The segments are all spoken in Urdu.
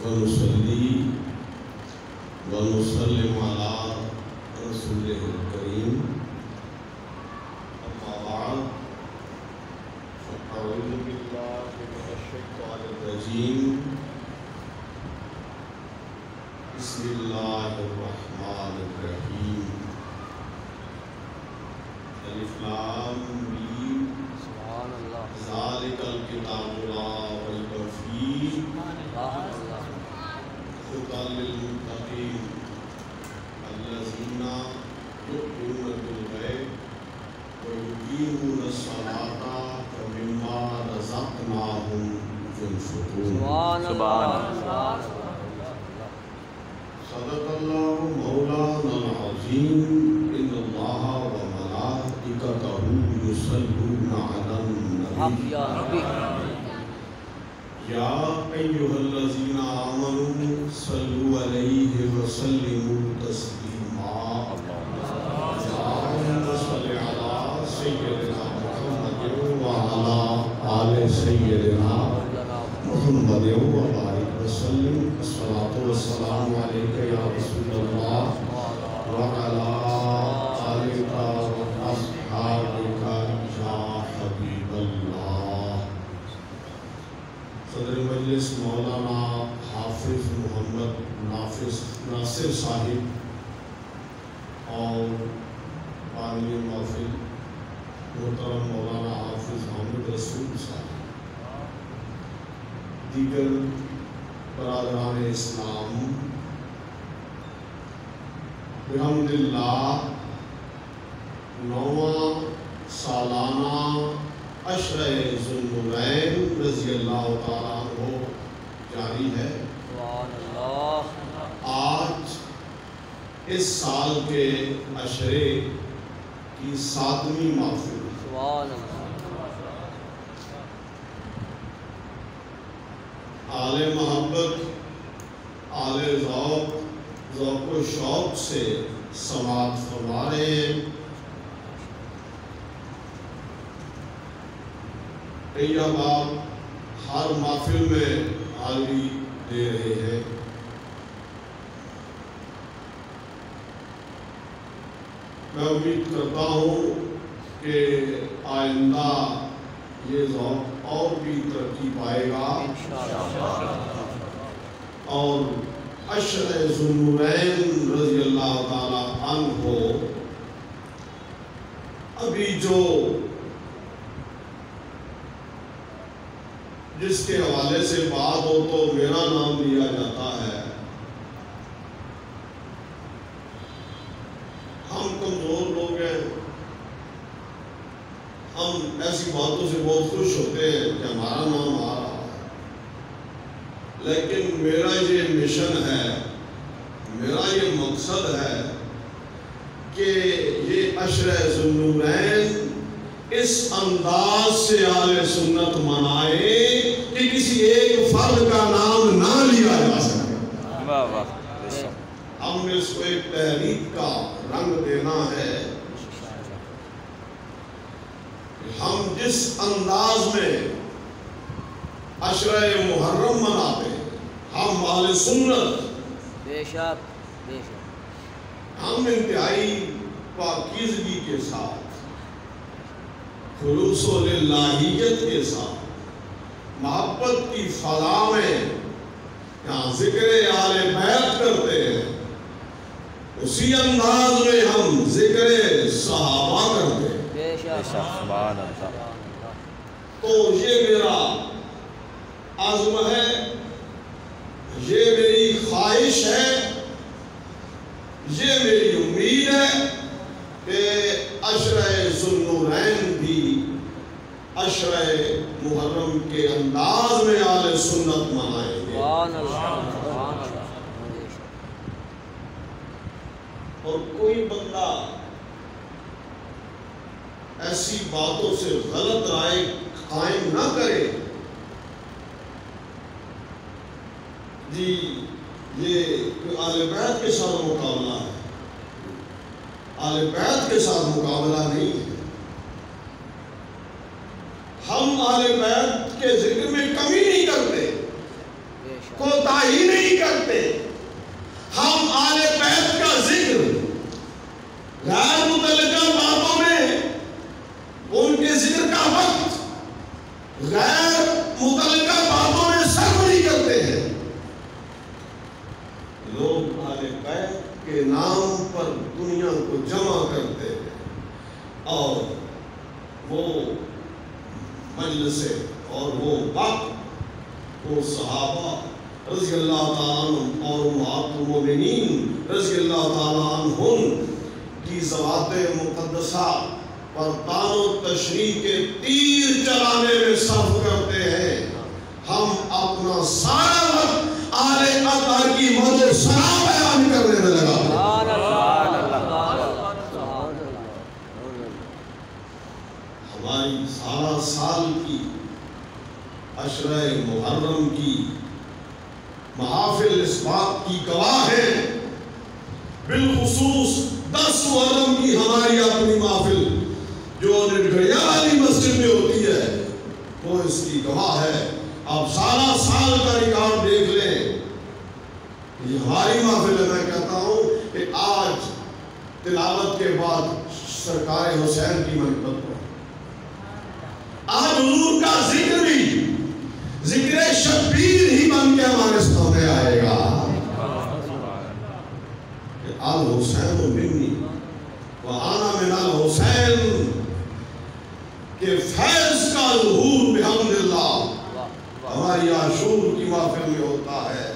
ونصلي ونسلم على رسوله الكريم أما بعد فأعوذ بالله من الشيطان الرجيم بسم الله الرحمن الرحيم ألف لام ميم سبحان اللہ ذلك الكتاب لا ريب فيه سبحان اللہ هدى للمتقين الذين يؤمنون بالغيب ويقيمون الصلاة ومما رزقناهم ينفقون. سبحان اللہ صدق الله مولانا العظيم. إن الله وملائكته يصلون على حق النبي یا ربی يا أيها الذين آمنوا صلوا عليه وسلموا تسليما. اللهم صل على سيدنا محمد وعلى آل سيدنا محمد وبارك وسلم. الصلاة والسلام عليك يا رسول الله وعلى آلك وأصحابك يا حبيب الله. صدر مجلس مولانا حافظ محمد ناصر صاحب اور بانی محفل محترم مولانا حافظ محمد رسول صاحب، دیگر برادران اسلام، بحمداللہ 9واں سالانہ عشرہ ذوالنورین رضی اللہ تعالیٰ عنہ جاری ہے. سبحان اللہ آج اس سال کے عشرے کی 7ویں محفل. سبحان اللہ آل محبت، آل ذوق و شوق سے سماعت فرما رہے ہیں. کئی احباب ہر محفل میں حاضری دے رہے ہیں. میں امید کرتا ہوں کہ آئندہ یہ ذوق اور بھی ترقی پائے گا اور عشرہ ذوالنورین رضی اللہ تعالیٰ عنہ ابھی جو جس کے حوالے سے بات ہو تو میرا نام لیا جاتا ہے. ہم کمزور لوگ ہیں، ہم ایسی باتوں سے بہت خوش ہوتے ہیں کہ ہمارا نام آ رہا ہے، لیکن میرا یہ مشن ہے، میرا یہ مقصد ہے کہ یہ عشرہ ذوالنورین اس انداز سے آل سنت منائے کہ کسی ایک فرد کا نام نہ لیا جا سکے. ہم اس کو ایک تحریک کا رنگ دینا ہے. ہم جس انداز میں عشرہ محرم مناتے ہیں، ہم آل سنت، بے شک بے شک ہم انتہائی پاکیزگی کے ساتھ، خلوص و للہیت کے ساتھ، محبت کی فضا میں یہاں ذکر آل بیت کرتے ہیں. اسی انداز میں ہم ذکر صحابہ کرتے ہیں. بے شک سبحان اللہ. تو یہ میرا عزم ہے، یہ میری خواہش ہے، یہ میری امید ہے کہ عشرہ ذوالنورین بھی عشرہ محرم کے انداز میں آل سنت منائیں گے. سبحان اللہ سبحان اللہ اور کوئی بندہ ایسی باتوں سے غلط رائے قائم نہ کرے. جی یہ آل بیت کے ساتھ مقابلہ ہے، آل بیت کے ساتھ مقابلہ نہیں ہے. ہم آل بیت کے ذکر میں کمی نہیں کرتے، کوتاہی نہیں کرتے. ہم آل بیت کا ذکر غیر متعلقہ باتوں میں ان کے ذکر کا وقت غیر متعلقہ باتوں میں صرف نہیں کرتے ہیں. لوگ آل بیت کے نام پر دنیا کو جمع کرتے ہیں اور وہ مجلسیں اور وہ وقت وہ صحابہ رضی اللہ تعالیٰ عنہ اور امہات المومنین رضی اللہ تعالیٰ عنہن کی ذوات مقدسہ پر تان و تشریح کے تیر چلانے میں صرف کرتے ہیں. ہم اپنا سارا وقت آل اطہر کی مدح و ثنا بیان کرنے میں لگا. ہماری سالہ سال کی عشرہ محرم کی محافل اس بات کی گواہ ہے. بالخصوص 10 محرم کی ہماری اپنی محفل جو نڈگھڑیا والی مسجد میں ہوتی ہے وہ اس کی گواہ ہے. آپ سالہ سال کا ریکارڈ دیکھ لیں. یہ ہماری محفل ہے. میں کہتا ہوں کہ آج تلاوت کے بعد سرکار حسین کی منقبت پر آج حضور کا ذکر بھی ذکر شبیر ہی بن کے ہمارے سامنے آئے گا. الحسین منی وانا من الحسین کہ فیض کا ظہور بحمد اللہ ہماری عاشور کی محفل میں ہوتا ہے.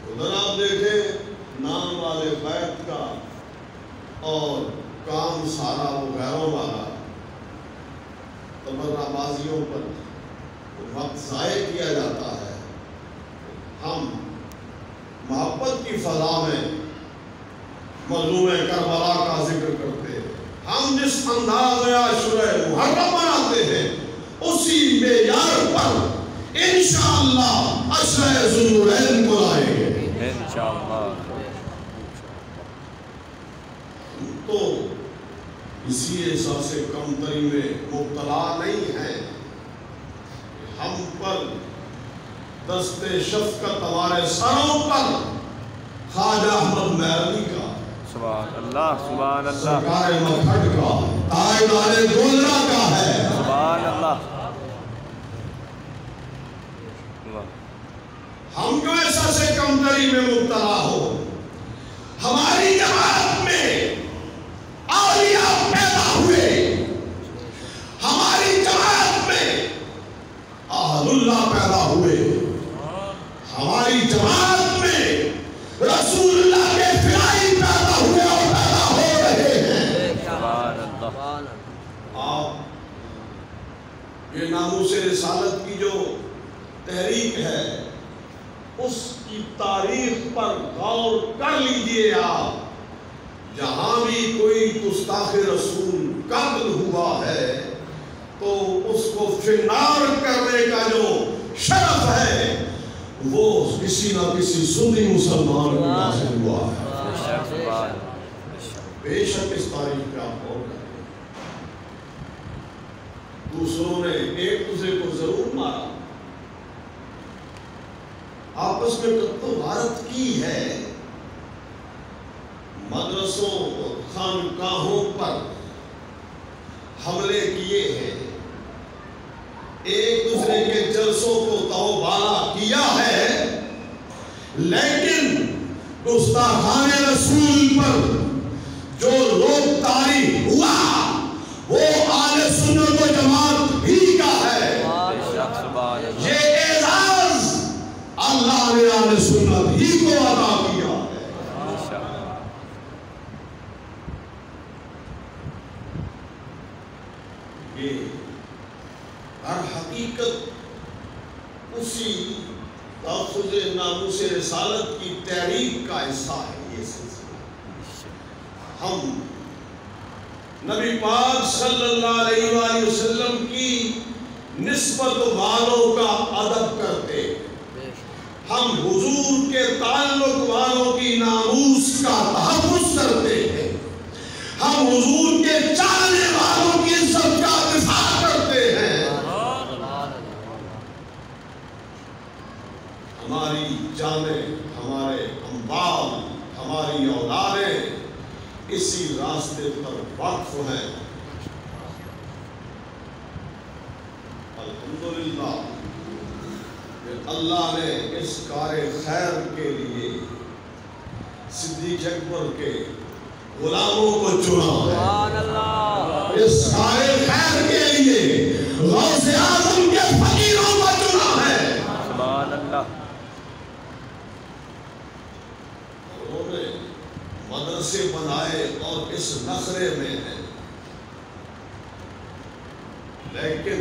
ادھر آپ دیکھیں نام والے بیت کا اور کام سارا وہ غیروں والا تبرہ بازیوں پر وقت ضائع کیا جاتا ہے. ہم محبت کی فضا میں مظلوم کربلا کا ذکر کرتے ہیں. ہم جس انداز میں عاشورہ محرم مناتے ہیں اسی معیار پر انشاءاللہ عشرہ ذوالنورین کو لائیں گے انشاءاللہ. تو اسی احساس کمتری میں مبتلا نہیں ہے. ہم پر دست شفقت ہمارے سروں پر خواجہ احمد میرانی کا سبحان اللہ سبحان اللہ سرکار مکھڈ کا تاجدار گولرا کا ہے. سبحان اللہ. ہم کیوں احساس کمتری میں مبتلا ہو؟ ہماری جماعت میں اولیاء پیدا ہوئے. ہماری جماعت میں اہل اللہ پیدا ہوئے. ہماری جماعت میں رسول اللہ کے فدائی پیدا ہوئے اور پیدا ہو رہے ہیں. آپ یہ ناموس رسالت کی جو تحریک ہے اس کی تاریخ پر غور کر لیجئے. آپ جہاں بھی کوئی گستاخ رسول قتل ہوا ہے تو اس کو فنار کرنے کا جو شرف ہے وہ کسی نہ کسی سنی مسلمان کو حاصل ہوا ہے. بے شک اس تاریخ پہ آپ غور کریں. دوسروں نے ایک دوسرے کو ضرور مارا, آپس میں قتل و غارت کی ہے, مدرسوں اور خانقاہوں پر حملے کیے ہیں, ایک دوسرے کے جلسوں کو توبالا کیا ہے, لیکن گستاخان رسول پر جو روک طاری ہوا وہ آل سنت و جماعت ہی کا ہے. یہ اعزاز اللہ نے آل سنت ہی کو عطا کیا ہے. یہ ہر حقیقت اسی تحفظ ناموس رسالت کی تحریک کا حصہ ہے. یہ سلسلہ ہم نبی پاک صلی اللہ علیہ وآلہ وسلم کی نسبت والوں کا ادب کرتے, ہم حضور کے تعلق والوں کی ناموس کا تحفظ کرتے ہیں, ہم حضور کے چاہنے والوں کی عزت کا دفاع کرتے ہیں. ہماری جانیں، ہمارے اموال، ہماری اولادیں اسی راستے پر وقف ہیں۔ الحمدللہ کہ اللہ نے اس کار خیر کے لیے صدیق اکبر کے غلاموں کو چنا ہے۔ سبحان اللہ۔ اس کار خیر کے لیے غوث اعظم کے فقیروں کو چنا ہے۔ سبحان اللہ۔ انہوں نے مدرسے بنائے اور اس نخرے میں ہیں، لیکن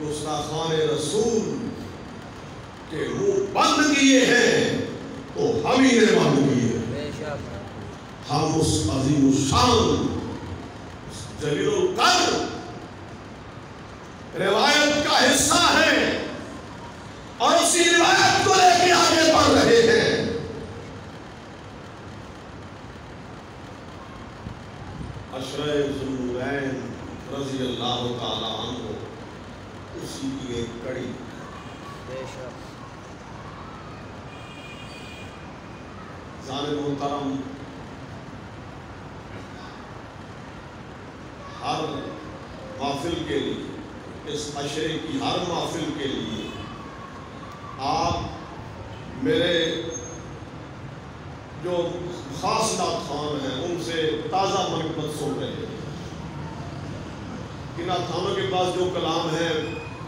گستاخان رسول کے منہ بند کیے ہیں تو ہم ہی نے بند کیے ہیں۔ بے شک۔ ہم اس عظیم الشان، اس جلیل القدر روایت کا حصہ ہیں اور اسی روایت کو لے کے آگے بڑھ رہے ہیں۔ عشرہ ذوالنورین رضی اللہ تعالیٰ عنہ اسی کی ایک کڑی۔ بے شک۔ ظالم محترم، ہر محفل کے لیے، اس عشرے کی ہر محفل کے لیے آپ میرے جو خاص نعت خوان ہیں ان سے تازہ منقبت سن رہے ہیں۔ کہ نعت خوانوں کے پاس جو کلام ہے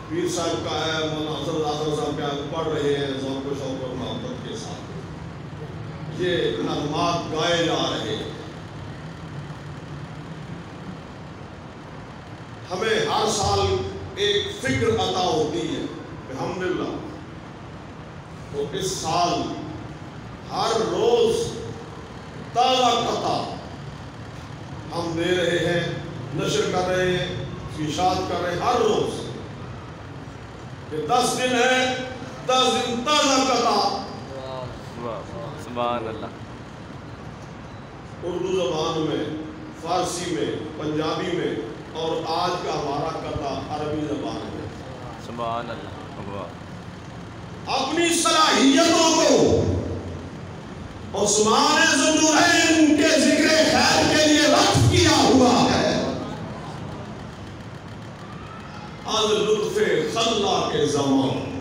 پیر صاحب کا ہے، مولانا حضرت آخر صاحب کا پڑھ رہے ہیں ذوق و شوق اور محبت کے ساتھ، یہ نغمات گائے جا رہے ہیں۔ ہمیں ہر سال ایک فکر عطا ہوتی ہے الحمدللہ، تو اس سال ہر روز تازہ قطع ہم دے رہے ہیں، نشر کر رہے ہیں، اشاعت کر رہے ہیں ہر روز۔ کہ 10 دن ہے، 10 دن تازہ قطع سبحان اللہ۔ اردو زبان میں، فارسی میں، پنجابی میں، اور آج کا ہمارا قطع عربی زبان میں۔ سبحان اللہ۔ اپنی صلاحیتوں کو عثمان ذوالنورین کے ذکر خیر کے لیے وقف کیا ہوا ہے۔ از لطف خلا کے زمان،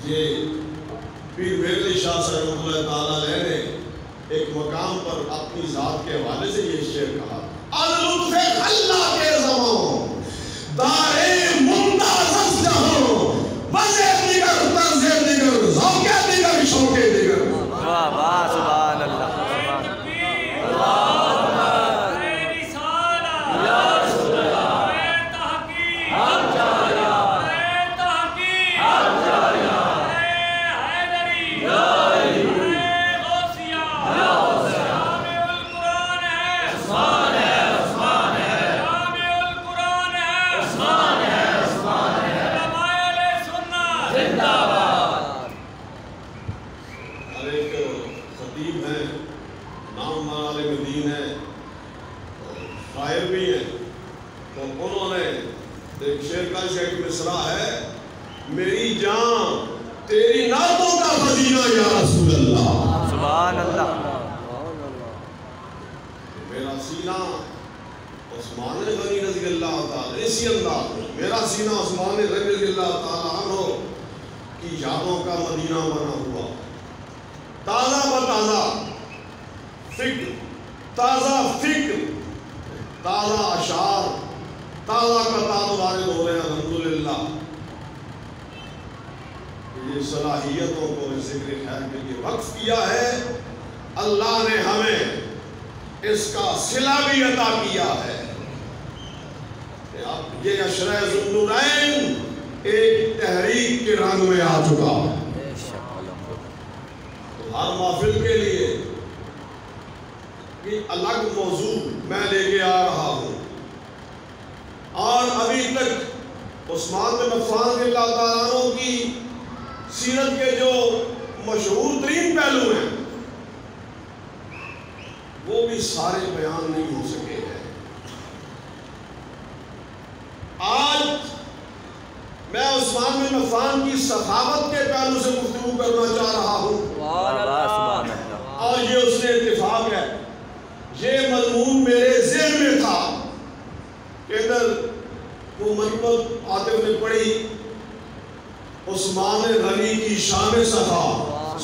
یہ پیر مہر علی شاہ صاحب رحمۃ اللہ تعالیٰ علیہ نے ایک مقام پر اپنی ذات کے حوالے سے یہ شعر کہا، از لطف خلا کے زمان دارے ممتاز جہاں، مزے دیگر طرزے دیگر، ذوقے دیگر شوقے دیگر۔ واہ واہ سبحان اللہ۔ میری جان تیری نعتوں کا خزینہ یا رسول اللہ۔ سبحان اللہ۔ میرا سینہ عثمان غنی رضی اللہ تعالیٰ، اسی انداز میں میرا سینہ عثمان غنی رضی اللہ تعالیٰ عنہ کی یادوں کا مدینہ بنا ہوا، تازہ بتازہ فکر، تازہ فکر، تازہ اشعار، تازہ قطعات وارد ہو رہے ہیں الحمدللہ۔ یہ صلاحیتوں کو ذکر خیر کے لیے وقف کیا ہے، اللہ نے ہمیں اس کا صلہ بھی عطا کیا ہے۔ اب یہ عشرہ ذوالنورین ایک تحریک کے رنگ میں آ چکا ہے۔ تو ہر محفل کے لیے ایک الگ موضوع میں لے کے آ رہا ہوں، اور ابھی تک عثمان بن عفان رضی اللہ تعالیٰ عنہ کی سیرت کے جو مشہور ترین پہلو ہیں وہ بھی سارے بیان نہیں ہو سکے ہیں۔ آج میں اس عثمان بن عفان کی سخاوت کے پہلو سے گفتگو کرنا چاہ رہا ہوں، اور یہ اس نے اتفاق ہے، یہ مضمون میرے ذہن میں تھا کہ ادھر وہ منقبت عاطف نے پڑھی عثمان غنی کی شان سخا،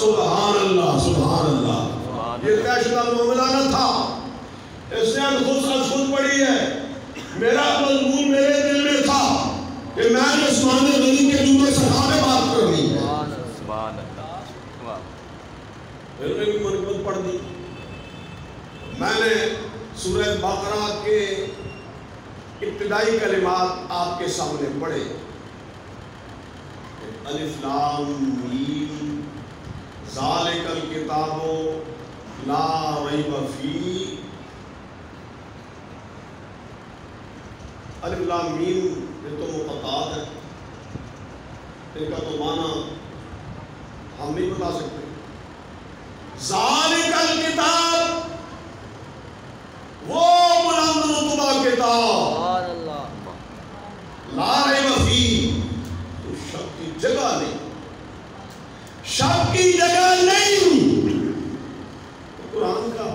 سبحان اللہ سبحان اللہ، یہ طے شدہ معاملہ نہ تھا، اس نے خود پڑھی ہے، میرا مضمون میرے دل میں تھا کہ میں نے عثمان غنی کے جملے سخا میں بات کرنی ہے، پھر میں بھی منقبت پڑھ دی۔ میں نے سورہ بقرہ کے ابتدائی کلمات آپ کے سامنے پڑھے، الف لام میم ذالک الکتاب لا ریب فیہ، الف لام میم یہ تو مقطعات ہے، ان کا تو معنی ہم نہیں بتا سکتے۔ ذالک الکتاب، وہ بلند رتبہ کتاب، لا ریب فیہ، تو شک کی جگہ نہیں، شک کی جگہ نہیں، قرآن کا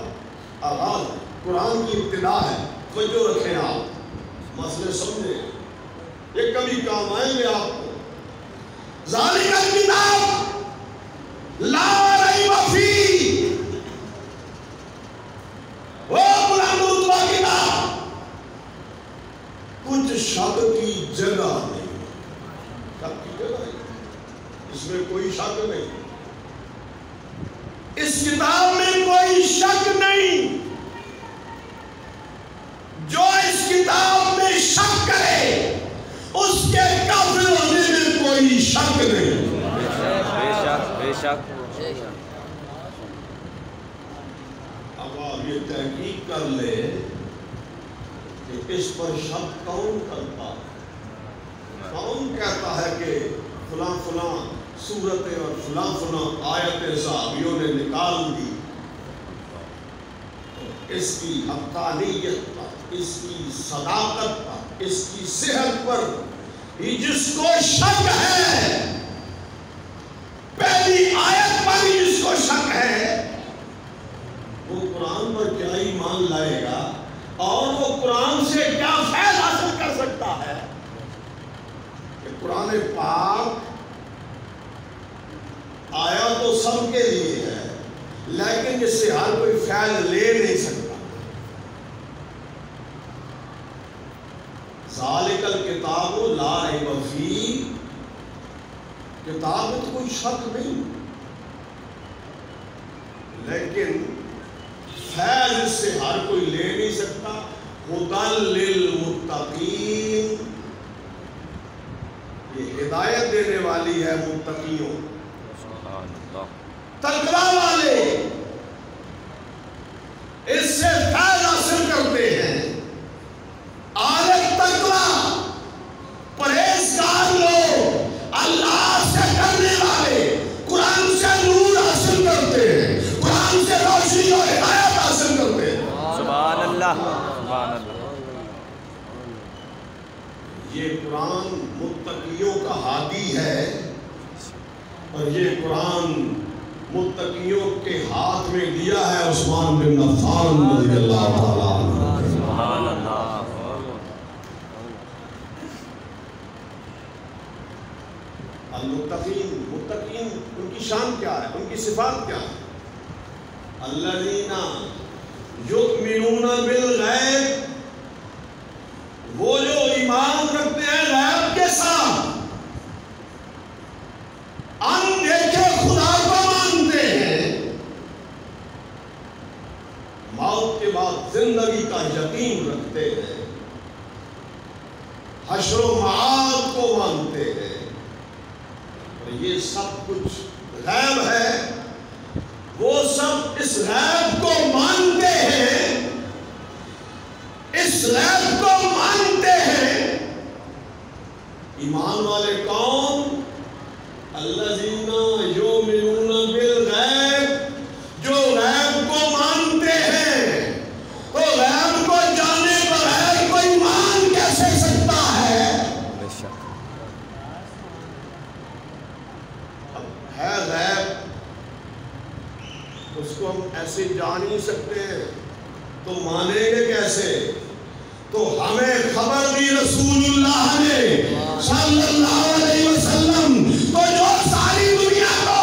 آغاز ہے، قرآن کی ابتدا ہے، توجہ رکھیں آپ، مسئلے سمجھیں، یہ کبھی کام آئیں گے آپ کو۔ ذالک الکتاب لا ریب فیہ، وہ بلند رتبہ کتاب، کچھ شک کی جگہ نہیں، شک کی جگہ نہیں، اس میں کوئی شک نہیں، اس کتاب میں کوئی شک نہیں، جو اس کتاب میں شک کرے اس کے کافر ہونے میں کوئی شک نہیں۔ بے شک اب آپ یہ تحقیق کر لے کہ اس پر شک کون کرتا ہے، کون کہتا ہے کہ فلاں فلاں صورتیں اور فلاں فلاں آیتیں صحابیوں نے نکال دی، اس کی حقانیت پر، اس کی صداقت پر، اس کی صحت پر ہی جس کو شک ہے، پہلی آیت پر ہی جس کو شک ہے، وہ قرآن پر کیا ایمان لائے گا اور وہ قرآن سے کیا فیض حاصل کر سکتا ہے؟ کہ قرآن پاک آیا تو سب کے لیے ہے، لیکن اس سے ہر کوئی فیض لے نہیں سکتا۔ ذالک الکتاب لا ریب فیہ، کتاب میں تو کوئی شک نہیں، لیکن فیض اس سے ہر کوئی لے نہیں سکتا۔ ہدی للمتقین، یہ ہدایت دینے والی ہے متقیوں، تقویٰ والے اس سے فیض حاصل کرتے ہیں۔ عالم تقویٰ، پرہیزگار لوگ، اللہ سے ڈرنے والے، قرآن سے نور حاصل کرتے ہیں، قرآن سے روشنی اور ہدایت حاصل کرتے ہیں۔ سبحان اللہ سبحان اللہ۔ یہ قرآن متقیوں کا ہادی ہے، اور یہ قرآن متقیوں کے ہاتھ میں دیا ہے عثمان بن عفان رضی اللہ تعالیٰ عنہ۔ سبحان اللہ۔ المتقین، متقین ان کی شان کیا ہے، ان کی صفات کیا ہے؟ الذین یؤمنون بالغیب، وہ جو ایمان رکھتے ہیں غیب کے ساتھ، اندیکھے خدا کو مانتے ہیں، موت کے بعد زندگی کا یقین رکھتے ہیں، حشر و معاد کو مانتے ہیں، اور یہ سب کچھ غیب ہے، وہ سب اس غیب کو مانتے ہیں، اس غیب کو مانتے ہیں۔ ایمان والے کون؟ الذین یؤمنون بالغیب، جو غیب کو مانتے ہیں۔ تو غیب کو جانے بغیر کوئی ایمان کیسے سکتا ہے؟ ایسے جان ہی سکتے ہیں تو مانیں گے کیسے؟ تو ہمیں خبر دی رسول اللہ نے صلی اللہ علیہ وسلم، تو جو ساری دنیا کو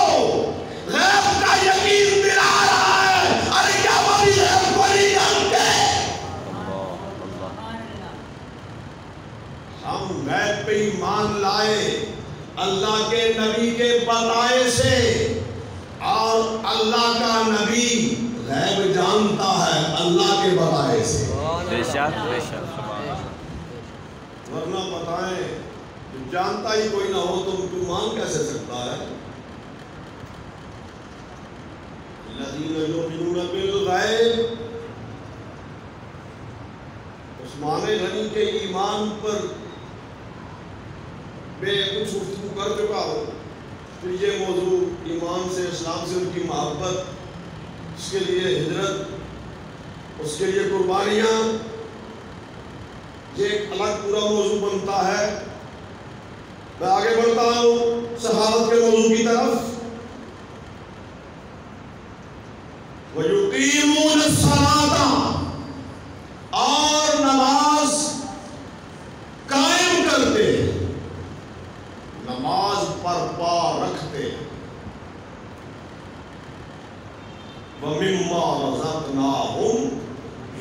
غیب کا یقین دلا رہا ہے، ارے کیا بڑی غیب کو نہیں جانتے؟ ہم غیب پہ ایمان لائے اللہ کے نبی کے بتائے سے، اور اللہ کا نبی غیب جانتا ہے اللہ کے بتائے سے۔ بے شک بے شک۔ ورنہ بتائیں جانتا ہی کوئی نہ ہو تو مان کیسے سکتا ہے؟ الذین یؤمنون بالغیب، عثمان غنی کے ایمان پر میں کچھ گفتگو کر چکا ہوں، پھر یہ موضوع ایمان سے، اسلام سے ان کی محبت، اس کے لیے ہجرت، اس کے لیے قربانیاں، یہ ایک الگ پورا موضوع بنتا ہے۔ میں آگے بڑھتا ہوں صحابت کے موضوع کی طرف۔ وَيُقِيمُونَ الصَّلَاةَ، اور نماز قائم کرتے ہیں، نماز پر پا رکھتے ہیں۔ وَمِمَّا رَزَقْنَاهُمْ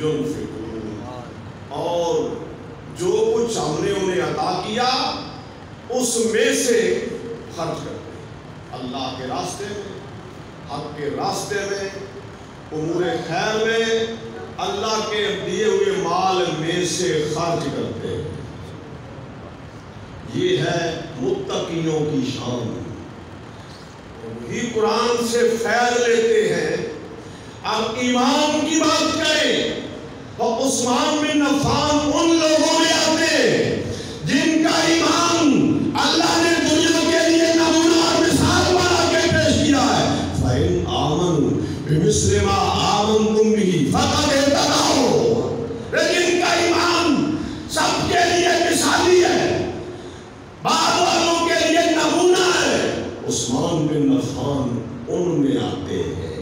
يُنْفِقُونَ، اور جو کچھ ہم نے انہیں عطا کیا اس میں سے خرچ کرتے ہیں، اللہ کے راستے میں، حق کے راستے میں، امور خیر میں، اللہ کے دیے ہوئے مال میں سے خرچ کرتے ہیں۔ یہ ہے متقیوں کی شان۔ وہی قرآن سے فیض لیتے ہیں۔ اب ایمان کی بات کریں تو عثمان بن عفان ان لوگوں میں آتے ہیں جن کا ایمان اللہ نے دنیا کے لیے نمونہ اور مثال بنا کے پیش کیا ہے۔ فَإِنْ آمَنُوا بِمِثْلِ مَا آمَنْتُمْ بِهِ فَقَدِ اهْتَدَوْا، لیکن کا ایمان سب کے لیے مثالی ہے، بعض والوں کے لیے نمونہ ہے۔ عثمان بن عفان ان میں آتے ہیں،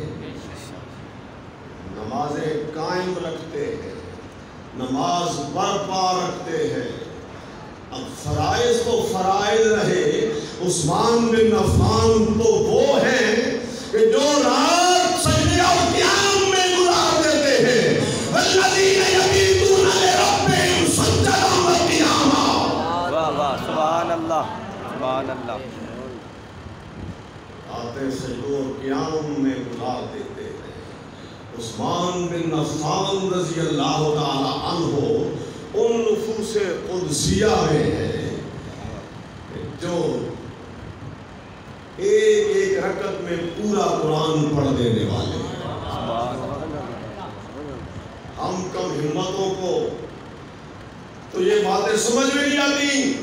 نمازیں قائم رکھتے ہیں، نماز برپا رکھتے ہیں۔ اب فرائض تو فرائض رہے، عثمان بن عفان تو وہ ہیں کہ جو رات سجدے اور قیام میں گزار دیتے ہیں۔ والذین یبیتون لربہم سجدا وقیاما۔ واہ واہ، سبحان اللہ سبحان اللہ۔ آتے سجدوں اور قیام میں گزار دیتے ہیں۔ عثمان بن عفان رضی اللہ تعالی عنہ ان نفوس قدسیہ میں ہے جو ایک ایک رکعت میں پورا قرآن پڑھ دینے والے ہیں۔ ہم کم ہمتوں کو تو یہ باتیں سمجھ میں نہیں آتی،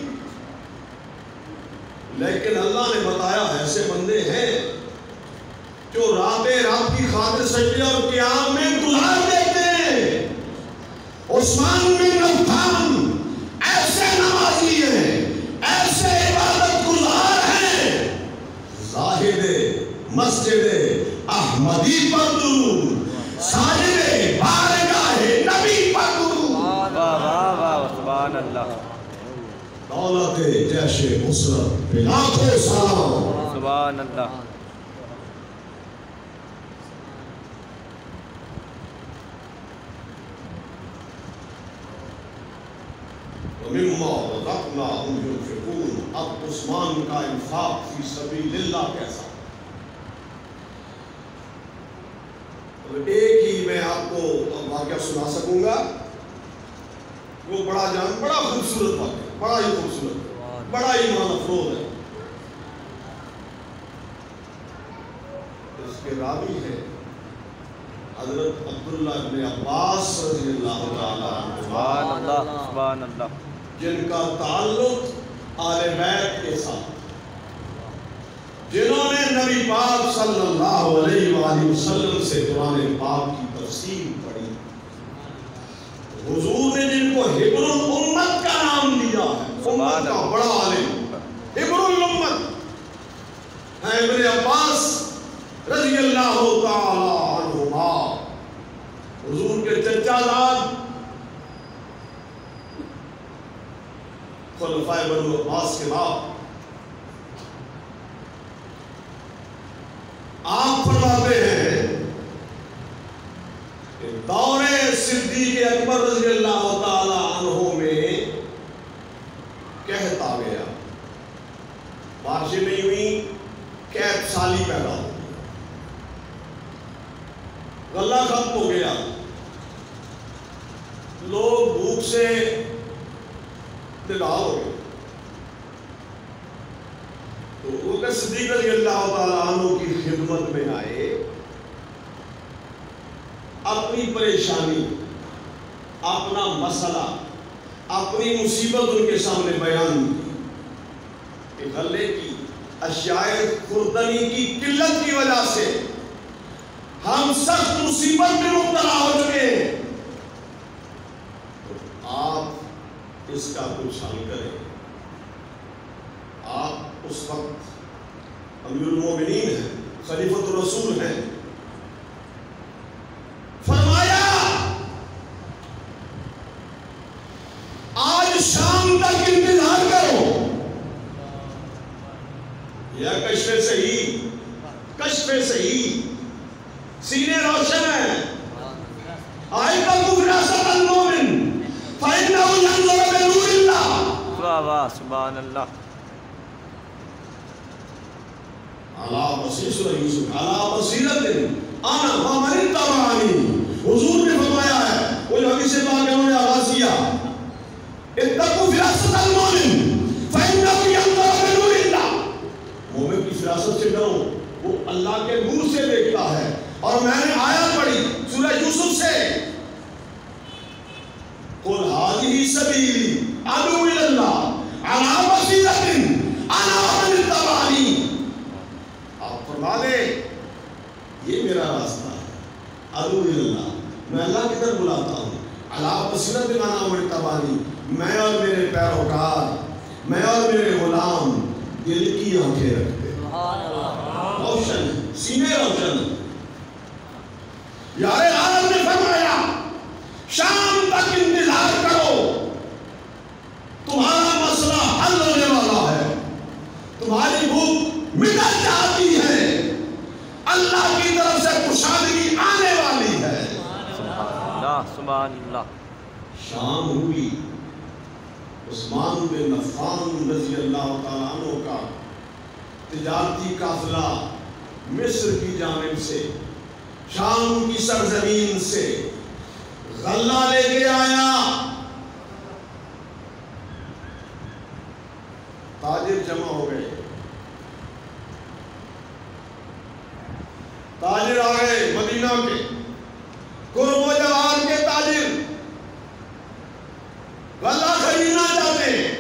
لیکن اللہ نے بتایا ایسے بندے ہیں جو رات کی خاطر سجدے اور قیام میں گزار دیتے ہیں۔ عثمان بن عفان ایسے نمازی ہیں، ایسے عبادت گزار ہیں، زاہد مسجد احمدی پر درود، ساجد بارگاہ نبی پر درود۔ واہ واہ واہ، سبحان اللہ۔ دولت جیش نصرت پہ لاکھوں سلام۔ سبحان اللہ۔ وَمِمَّا رَزَقْنَاهُمْ يُنْفِقُونَ۔ اب عثمان کا انفاق فی سبیل اللہ کیسا؟ ایک ہی میں آپ کو واقعہ سنا سکوں گا، وہ بڑا خوبصورت واقعہ، بڑا ہی خوبصورت، بڑا ہی ایمان افروز ہے۔ اس کے راوی ہے حضرت عبداللہ بن عباس رضی اللہ تعالیٰ عنہ، سبحان اللہ سبحان اللہ، جن کا تعلق آل بیت کے ساتھ، جنہوں نے نبی پاک صلی اللہ علیہ وآلہ وسلم سے قرآن پاک کی تفسیر پڑھی، حضور نے جن کو حبر الامت کا نام دیا ہے، امت کا بڑا عالم، حبر الامت ہے ابن عباس رضی اللہ تعالی عنہما۔ آزاد خلفائے بنو عباس کے بعد آپ فرماتے ہیں کہ دور صدیق اکبر رضی اللہ تعالی عنہ میں کہتا گیا، بارشیں نہیں ہوئی، قید سالی پیدا ہو، غلہ ختم ہو گیا، لوگ بھوک سے نڈال ہو گئے، تو ابوبکر صدیق رضی اللہ تعالیٰ عنہ کی خدمت میں آئے، اپنی پریشانی، اپنا مسئلہ، اپنی مصیبت ان کے سامنے بیان کی کہ غلے کی اشیاء خوردنی کی قلت کی وجہ سے ہم سخت مصیبت میں مبتلا ہو چکے ہیں، تو آپ اس کا کچھ حل کریں۔ آپ اس وقت امیر المومنین ہیں، خلیفۃ الرسول ہیں، فرمایا آج شام تک انتظار کرو، یا کشف صحیح، کشف صحیح، سینے روشن ہیں، آئیکم فراست المومن فإنه ينظر بنور اللہ، واہ واہ سبحان اللہ، علی بصیرۃ یوسف علی بصیرۃ انا ومن اتبعنی، حضور نے فرمایا ہے، وہ جو حدیث پاک انہوں نے آغاز کیا، اتقوا فراست المومن فإنه ينظر بنور اللہ، مومن کی فراست سے ڈرو، وہ اللہ کے نور سے دیکھتا ہے۔ اور میں نے آیت پڑھی سورہ یوسف سے، قل هذه سبیلی ادعو الی اللہ علی بصیرۃ انا ومن اتبعنی، آپ فرما دیں یہ میرا راستہ ہے، ادعو الی اللہ، میں اللہ کی طرف بلاتا ہوں، علی بصیرۃ انا ومن اتبعنی، میں اور میرے پیروکار، میں اور میرے غلام دل کی آنکھیں رکھتے ہیں، روشن ہے، سینے روشن ہے۔ یار عالم نے فرمایا شام تک انتظار کرو، تمہارا مسئلہ حل ہونے والا ہے، تمہاری بھوک مٹا جاتی ہے، اللہ کی طرف سے کشادگی آنے والی ہے۔ سبحان اللہ سبحان اللہ۔ شام ہوئی، عثمان بن عفان رضی اللہ تعالیٰ عنہ کا تجارتی قافلہ مصر کی جانب سے، شام کی سرزمین سے غلہ لے کے آیا، تاجر جمع ہو گئے، تاجر آ گئے مدینہ کے، قرب و جوار کے تاجر غلہ خریدنا چاہتے ہیں،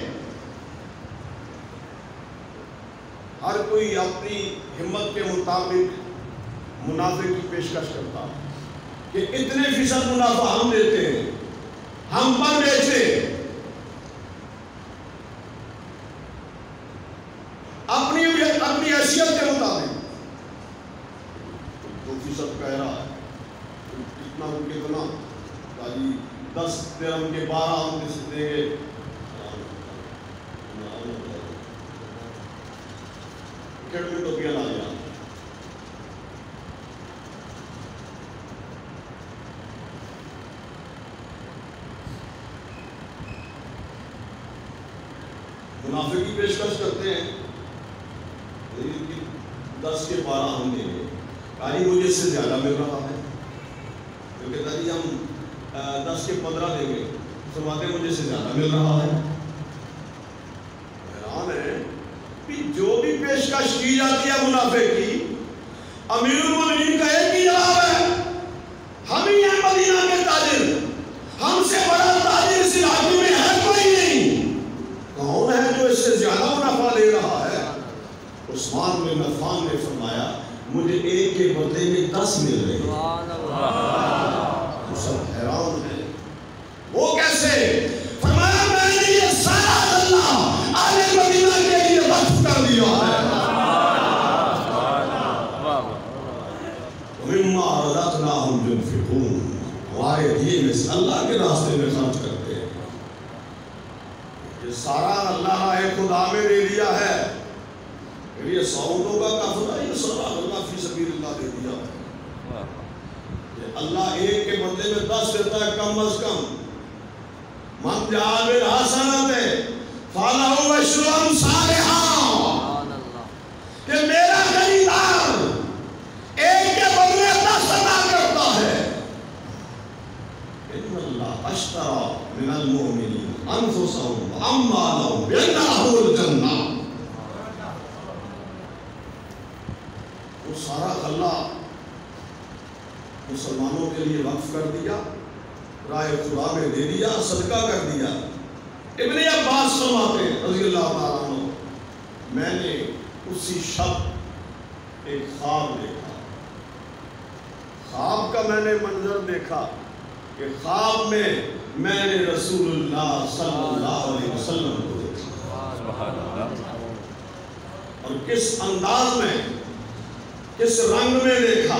ہر کوئی اپنی ہمت کے مطابق منافع کی پیشکش کرتا ہے کہ اتنے فیصد منافع ہم دیتے ہیں، ہم پر بیچے، اپنی حیثیت کے مطابق 2% کہہ رہا ہے، کتنا ہو کتنا، تاجی 10 درہم کے 12 ہم دیں گے، کیڑے ٹوپیاں لا دیا، منافع کی پیشکش کرتے ہیں، 10 کے 12 ہم دیں گے، کاری مجھے اس سے زیادہ مل رہا ہے، کیونکہ تاجی ہم 10 کے 15 دیں گے، فرماتے مجھے سے زیادہ مل رہا ہے۔ حیران ہے کہ جو بھی پیشکش کی جاتی ہے منافع کی، امیر المومنین کا ایک ہی جواب ہے، ہم ہی ہیں مدینہ کے تاجر، ہم سے بڑا تاجر اس علاقے میں ہے کوئی نہیں، کون ہے جو اس سے زیادہ منافع لے رہا ہے؟ عثمان بن عفان نے فرمایا مجھے ایک کے بدلے میں 10 مل رہے ہیں۔ وہ سب حیران ہیں، وہ کیسے؟ فرمایا میں نے یہ سارا اللہ اہل مدینہ کے لیے وقف کر دیا ہے، وَمِمَّا رَزَقْنَاهُمْ يُنْفِقُونَ، ہمارے دیے سبیل میں سے اللہ کے راستے میں خرچ کرتے ہیں. یہ سارا اللہ راہ خدا میں دے دیا ہے. یہ 100 اونٹوں کا قافلہ یہ سارا اللہ فی سبیل اللہ دے دیا ہے. اللہ ایک کے بدلے میں 10 دیتا ہے کم از کم. من جاء بالحسنۃ فلہ عشر امثالھا. کہ میرا خریدار ایک کے بدلے 10 عطا کرتا ہے. ان اللہ اشتری من المؤمنین انفسهم واموالهم بان لهم الجنہ. وہ سارا اللہ مسلمانوں کے لیے وقف کر دیا, راہ خدا میں دے دیا, صدقہ کر دیا. ابن عباس فرماتے ہیں رضی اللہ تعالیٰ عنہ, میں نے اسی شب ایک خواب دیکھا. خواب کا میں نے منظر دیکھا کہ خواب میں نے رسول اللہ صلی اللہ علیہ وسلم کو دیکھا. اور کس انداز میں, کس رنگ میں دیکھا.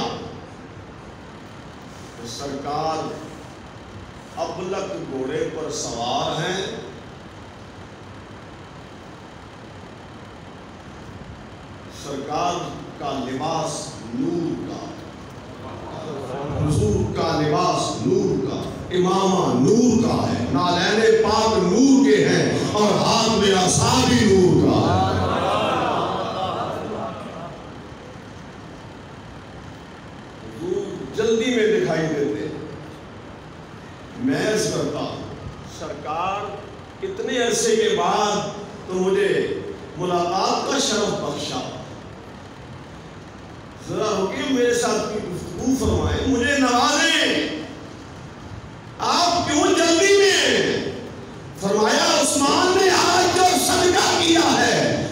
سرکار ابلق گھوڑے پر سوار ہیں, سرکار کا لباس نور کا, حضور کا لباس نور کا, امامہ نور کا ہے, نالین پاک نور کے ہیں, اور ہاتھ میں عصا بھی نور کا ہے. جلدی میں دکھائی دیتے. میں عرض کرتا ہوں سرکار اتنے عرصے کے بعد تو مجھے ملاقات کا شرف بخشا, ذرا رکیے میرے ساتھ کی گفتگو فرمائیں, مجھے نوازیں. آپ کیوں جلدی میں؟ فرمایا عثمان نے آج جو صدقہ کیا ہے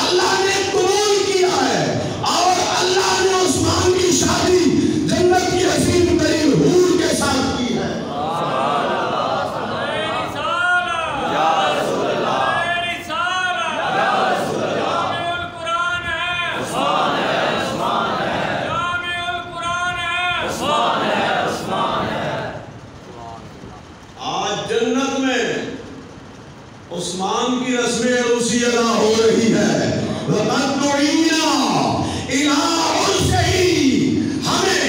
اللہ نے قبول کیا ہے, اور اللہ نے عثمان کی شادی جنت کی حسین ترین حور کے ساتھ کی ہے. آج جنت میں عثمان کی رسم عروسی ادا ہو رہی ہے. وَقَدْ دُعِينَا إِلَىٰ عُرْسِهِ. ہمیں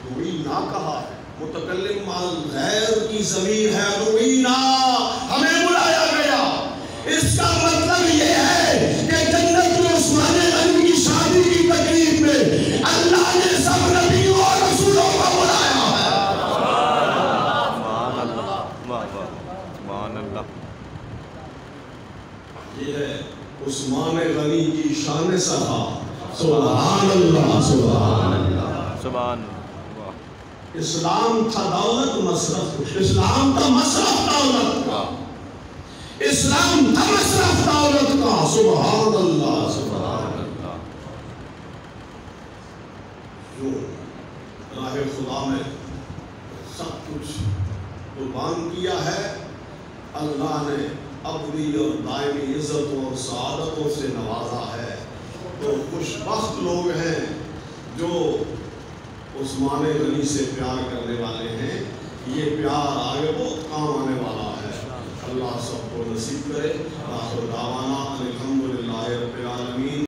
دعینا کہا ہے, متکلم مال غیر کی ضمیر ہے. دعینا, ہمیں بلایا گیا. اس کا مطلب یہ ہے کہ جنت میں عثمان غنی کی شادی کی تقریب میں اللہ نے سب نبیوں اور رسولوں کو بلایا ہے. یہ ہے عثمان غنی کی شان سخا. سبحان اللہ, سبحان اللہ, سبحان. اسلام تھا دولت مصرف, اسلام تھا مصرف دولت کا, اسلام تھا مصرف دولت کا. سبحان اللہ, سبحان اللہ. جو راہ خدا میں سب کچھ قربان کیا ہے, اللہ نے ابدی اور دائمی عزتوں اور سعادتوں سے نوازا ہے. تو خوش بخت لوگ ہیں جو عثمان غنی سے پیار کرنے والے ہیں. یہ پیار آگے بہت کام آنے والا ہے. اللہ سب کو نصیب کرے. آخر دعوانا